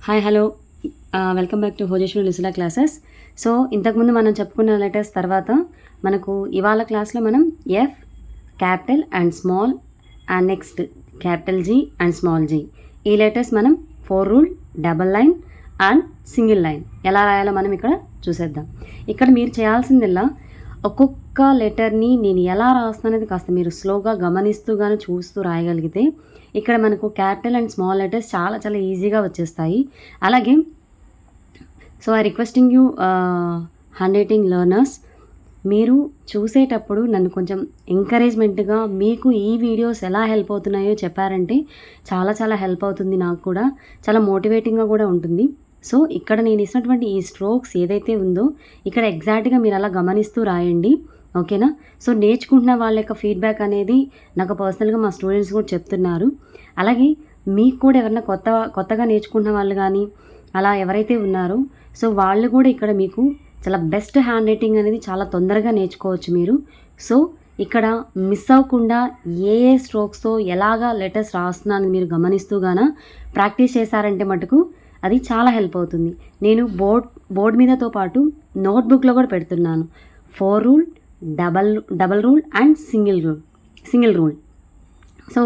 Hi hello welcome back to Hojeshwari లిసిలా classes. So ఇంతకుముందు మనం చెప్పుకున్న లెటర్స్ తర్వాత మనకు ఇవాళ క్లాస్లో మనం F capital and small and next capital G and small G ఈ లెటర్స్ మనం 4 rule, double line and single line ఎలా రాయాలో మనం ఇక్కడ చూసేద్దాం. ఇక్కడ మీరు చేయాల్సిందల్లా ఒక్కొక్క లెటర్ని నేను ఎలా రాస్తానేది కాస్త మీరు స్లోగా గమనిస్తూ కానీ చూస్తూ రాయగలిగితే ఇక్కడ మనకు క్యాపిటల్ అండ్ స్మాల్ లెటర్స్ చాలా చాలా ఈజీగా వచ్చేస్తాయి. అలాగే so I requesting you hand writing learners, మీరు చూసేటప్పుడు నన్ను కొంచెం ఎంకరేజ్మెంట్గా మీకు ఈ వీడియోస్ ఎలా హెల్ప్ అవుతున్నాయో చెప్పారంటే చాలా చాలా హెల్ప్ అవుతుంది, నాకు కూడా చాలా మోటివేటింగ్గా కూడా ఉంటుంది. సో ఇక్కడ నేను ఇచ్చినటువంటి ఈ స్ట్రోక్స్ ఏదైతే ఉందో ఇక్కడ ఎగ్జాక్ట్గా మీరు అలా గమనిస్తూ రాయండి, ఓకేనా. సో నేర్చుకుంటున్న వాళ్ళ యొక్క ఫీడ్బ్యాక్ అనేది నాకు పర్సనల్గా మా స్టూడెంట్స్ కూడా చెప్తున్నారు. అలాగే మీకు కూడా ఎవరైనా కొత్తగా నేర్చుకుంటున్న వాళ్ళు కానీ అలా ఎవరైతే ఉన్నారో సో వాళ్ళు కూడా ఇక్కడ మీకు చాలా బెస్ట్ హ్యాండ్ రైటింగ్ అనేది చాలా తొందరగా నేర్చుకోవచ్చు మీరు. సో ఇక్కడ మిస్ అవ్వకుండా ఏ స్ట్రోక్స్తో ఎలాగా లెటర్స్ రాస్తున్నాను మీరు గమనిస్తూగాన ప్రాక్టీస్ చేశారంటే మటుకు అది చాలా హెల్ప్ అవుతుంది. నేను బోర్డ్ మీదతో పాటు నోట్బుక్లో కూడా పెడుతున్నాను 4 rule, double rule and single rule. So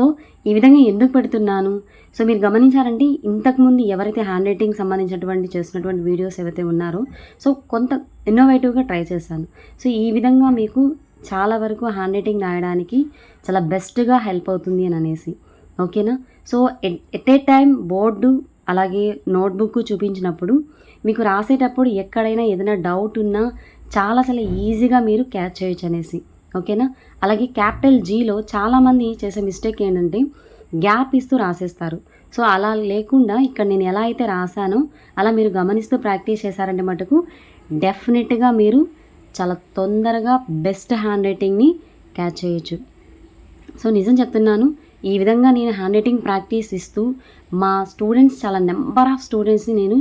ఈ విధంగా ఎందుకు పెడుతున్నాను, సో మీరు గమనించారంటే ఇంతకుముందు ఎవరైతే హ్యాండ్ రైటింగ్ సంబంధించినటువంటి చేసినటువంటి వీడియోస్ ఏవైతే ఉన్నారో సో కొంత ఇన్నోవేటివ్గా ట్రై చేశాను. సో ఈ విధంగా మీకు చాలా వరకు హ్యాండ్ రైటింగ్ రాయడానికి చాలా బెస్ట్గా హెల్ప్ అవుతుంది అని అనేసి, ఓకేనా. So at a time board అలాగే నోట్బుక్ చూపించినప్పుడు మీకు రాసేటప్పుడు ఎక్కడైనా ఏదైనా డౌట్ ఉన్నా చాలా చాలా ఈజీగా మీరు క్యాచ్ చేయొచ్చు అనేసి, ఓకేనా. అలాగే క్యాపిటల్ జీలో చాలామంది చేసే మిస్టేక్ ఏంటంటే గ్యాప్ ఇస్తూ రాసేస్తారు. సో అలా లేకుండా ఇక్కడ నేను ఎలా అయితే రాశానో అలా మీరు గమనిస్తూ ప్రాక్టీస్ చేశారంటే మటుకు డెఫినెట్గా మీరు చాలా తొందరగా బెస్ట్ హ్యాండ్ రైటింగ్ని క్యాచ్ చేయొచ్చు. సో నిజం చెప్తున్నాను, ఈ విధంగా నేను హ్యాండ్ రైటింగ్ ప్రాక్టీస్ ఇస్తూ మా స్టూడెంట్స్ చాలా నెంబర్ ఆఫ్ స్టూడెంట్స్ని నేను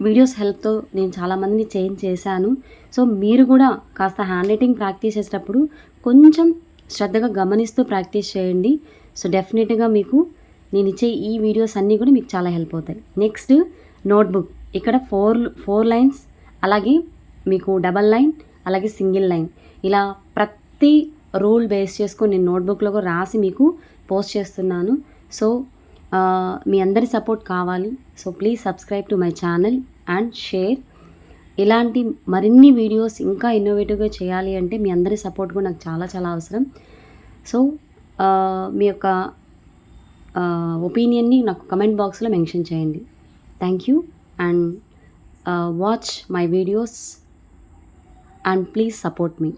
వీడియోస్ హెల్ప్తో నేను చాలామందిని చేంజ్ చేశాను. సో మీరు కూడా కాస్త హ్యాండ్ రైటింగ్ ప్రాక్టీస్ చేసేటప్పుడు కొంచెం శ్రద్ధగా గమనిస్తూ ప్రాక్టీస్ చేయండి. సో డెఫినెట్గా మీకు నేను ఇచ్చే ఈ వీడియోస్ అన్నీ కూడా మీకు చాలా హెల్ప్ అవుతాయి. నెక్స్ట్ నోట్బుక్, ఇక్కడ 4 లైన్స్ అలాగే మీకు డబల్ లైన్ అలాగే సింగిల్ లైన్ ఇలా ప్రతి రూల్ బేస్ చేసుకొని నేను నోట్బుక్లో కూడా రాసి మీకు పోస్ట్ చేస్తున్నాను. సో మీ అందరి సపోర్ట్ కావాలి. So please subscribe to my channel and share. ఇలాంటి మరిన్ని వీడియోస్ ఇంకా ఇన్నోవేటివ్గా చేయాలి అంటే మీ అందరి సపోర్ట్ కూడా నాకు చాలా చాలా అవసరం. సో మీ యొక్క ఒపీనియన్ని నాకు కమెంట్ బాక్స్లో మెన్షన్ చేయండి. Thank you and watch my videos and please support me.